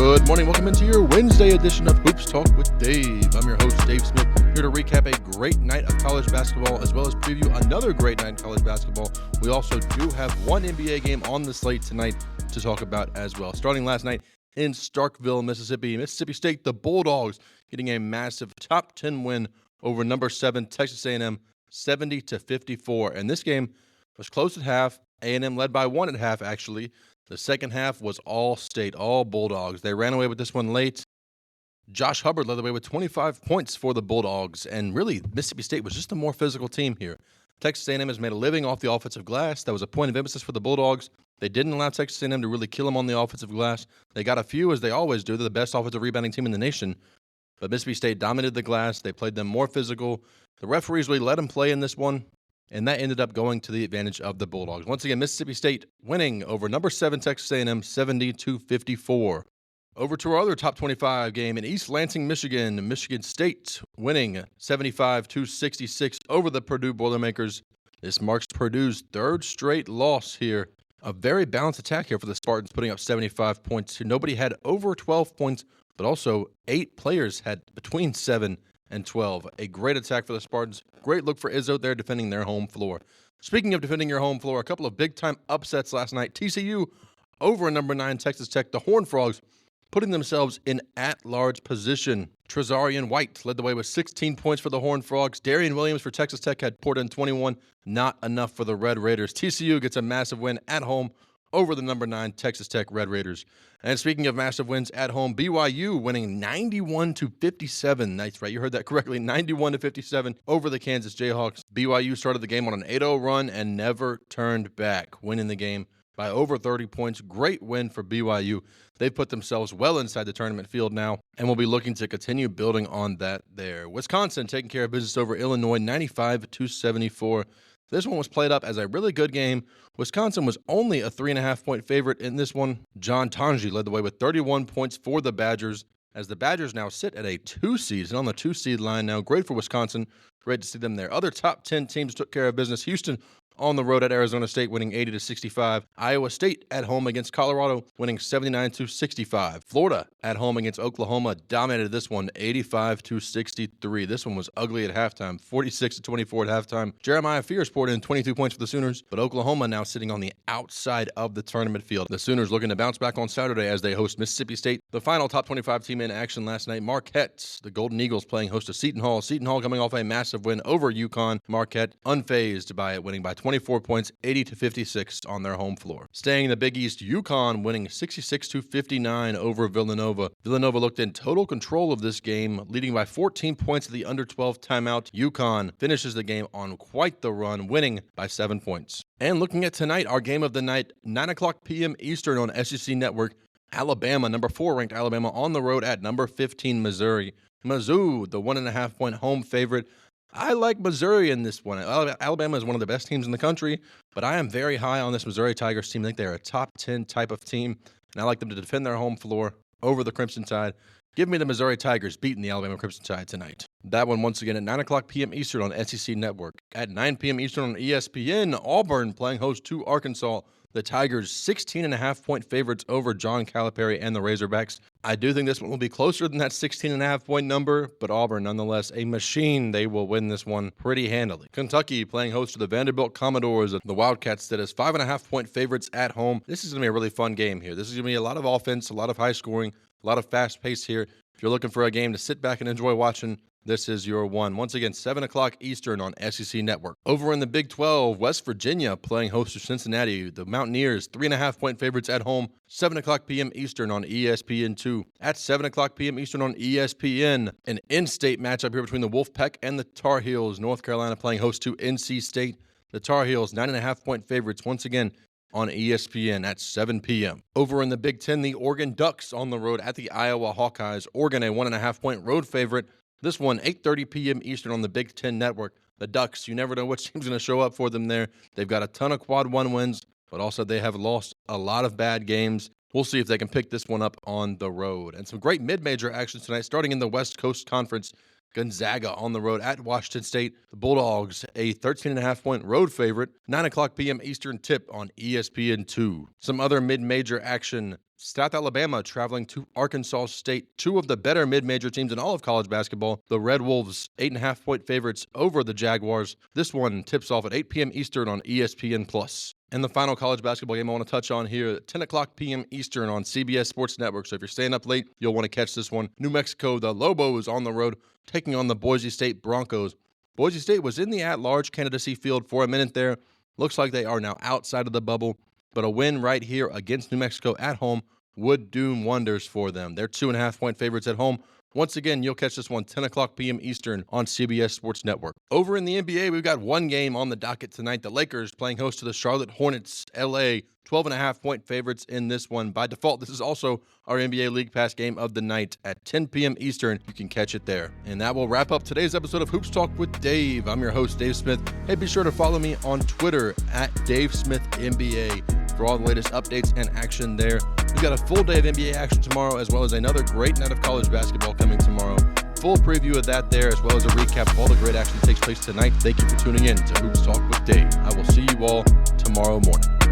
Good morning. Welcome into your Wednesday edition of Hoops Talk with Dave. I'm your host, Dave Smith, here to recap a great night of college basketball as well as preview another great night in college basketball. We also do have one NBA game on the slate tonight to talk about as well. Starting last night in Starkville, Mississippi State, the Bulldogs getting a massive top 10 win over number 7 Texas A&M, 70-54. And this game was close at half. A&M led by 1 at half, actually. The second half was all state, all Bulldogs. They ran away with this one late. Josh Hubbard led the way with 25 points for the Bulldogs, and really, Mississippi State was just a more physical team here. Texas A&M has made a living off the offensive glass. That was a point of emphasis for the Bulldogs. They didn't allow Texas A&M to really kill them on the offensive glass. They got a few, as they always do. They're the best offensive rebounding team in the nation. But Mississippi State dominated the glass. They played them more physical. The referees really let them play in this one, and that ended up going to the advantage of the Bulldogs. Once again, Mississippi State winning over number 7 Texas A&M, 70-54. Over to our other top 25 game in East Lansing, Michigan. Michigan State winning 75-66 over the Purdue Boilermakers. This marks Purdue's third straight loss here. A very balanced attack here for the Spartans, putting up 75 points. Nobody had over 12 points, but also 8 players had between 7 and 12. A great attack for the Spartans. Great look for Izzo there defending their home floor. Speaking of defending your home floor, a couple of big-time upsets last night. TCU over number 9 Texas Tech. The Horned Frogs putting themselves in at-large position. Trezarian White led the way with 16 points for the Horned Frogs. Darian Williams for Texas Tech had poured in 21. Not enough for the Red Raiders. TCU gets a massive win at home over the number 9 Texas Tech Red Raiders. And speaking of massive wins at home, BYU winning 91-57. That's right, you heard that correctly, 91-57 over the Kansas Jayhawks. BYU started the game on an 8-0 run and never turned back, winning the game by over 30 points. Great win for BYU. They've put themselves well inside the tournament field now, and will be looking to continue building on that there. Wisconsin taking care of business over Illinois, 95-74. This one was played up as a really good game. Wisconsin was only a 3.5-point favorite in this one. John Tonji led the way with 31 points for the Badgers, as the Badgers now sit at a 2 seed and on the 2 seed line now. Great for Wisconsin. Great to see them there. Other top 10 teams took care of business. Houston on the road at Arizona State, winning 80-65. Iowa State at home against Colorado, winning 79-65. Florida at home against Oklahoma dominated this one, 85-63. This one was ugly at halftime, 46-24 at halftime. Jeremiah Fears poured in 22 points for the Sooners, but Oklahoma now sitting on the outside of the tournament field. The Sooners looking to bounce back on Saturday as they host Mississippi State. The final top 25 team in action last night, Marquette, the Golden Eagles playing host to Seton Hall. Seton Hall coming off a massive win over UConn. Marquette unfazed by it, winning by 24 points, 80-56 on their home floor. Staying in the Big East, UConn winning 66-59 over Villanova. Villanova looked in total control of this game, leading by 14 points at the under 12 timeout. UConn finishes the game on quite the run, winning by 7 points. And looking at tonight, our game of the night, 9 o'clock p.m. Eastern on SEC Network. Alabama, number 4 ranked Alabama on the road at number 15 Missouri. Mizzou, the 1.5-point home favorite. I like Missouri in this one. Alabama is one of the best teams in the country, but I am very high on this Missouri Tigers team. I think they're a top 10 type of team, and I like them to defend their home floor over the Crimson Tide. Give me the Missouri Tigers beating the Alabama Crimson Tide tonight. That one once again at 9 o'clock p.m. Eastern on SEC Network. At 9 p.m. Eastern on ESPN, Auburn playing host to Arkansas. The Tigers 16.5-point favorites over John Calipari and the Razorbacks. I do think this one will be closer than that 16.5-point number, but Auburn nonetheless a machine. They will win this one pretty handily. Kentucky playing host to the Vanderbilt Commodores. The Wildcats sit as 5.5-point favorites at home. This is going to be a really fun game here. This is going to be a lot of offense, a lot of high scoring, a lot of fast pace here. If you're looking for a game to sit back and enjoy watching, this is your one. Once again, 7 o'clock Eastern on SEC Network. Over in the Big 12, West Virginia playing host to Cincinnati. The Mountaineers, 3.5-point favorites at home, 7 o'clock p.m. Eastern on ESPN2. At 7 o'clock p.m. Eastern on ESPN, an in-state matchup here between the Wolfpack and the Tar Heels. North Carolina playing host to NC State. The Tar Heels, 9.5-point favorites once again on ESPN at 7 p.m. Over in the Big 10, the Oregon Ducks on the road at the Iowa Hawkeyes. Oregon, a 1.5-point road favorite. This one, 8:30 p.m. Eastern on the Big 10 Network. The Ducks, you never know which team's going to show up for them there. They've got a ton of quad 1 wins, but also they have lost a lot of bad games. We'll see if they can pick this one up on the road. And some great mid-major action tonight, starting in the West Coast Conference. Gonzaga on the road at Washington State. The Bulldogs, a 13.5-point road favorite. 9 o'clock p.m. Eastern tip on ESPN2. Some other mid-major action. South Alabama traveling to Arkansas State, two of the better mid-major teams in all of college basketball. The Red Wolves, 8.5-point favorites over the Jaguars. This one tips off at 8 p.m. Eastern on ESPN+. And the final college basketball game I want to touch on here, 10 o'clock p.m. Eastern on CBS Sports Network. So if you're staying up late, you'll want to catch this one. New Mexico, the Lobos on the road, taking on the Boise State Broncos. Boise State was in the at-large candidacy field for a minute there. Looks like they are now outside of the bubble. But a win right here against New Mexico at home would do wonders for them. They're 2.5-point favorites at home. Once again, you'll catch this one 10 o'clock p.m. Eastern on CBS Sports Network. Over in the NBA, we've got one game on the docket tonight. The Lakers playing host to the Charlotte Hornets. LA, 12.5-point favorites in this one. By default, this is also our NBA League Pass game of the night at 10 p.m. Eastern. You can catch it there. And that will wrap up today's episode of Hoops Talk with Dave. I'm your host, Dave Smith. Hey, be sure to follow me on Twitter at DaveSmithNBA for all the latest updates and action there. We've got a full day of NBA action tomorrow, as well as another great night of college basketball coming tomorrow. Full preview of that there, as well as a recap of all the great action that takes place tonight. Thank you for tuning in to Hoops Talk with Dave. I will see you all tomorrow morning.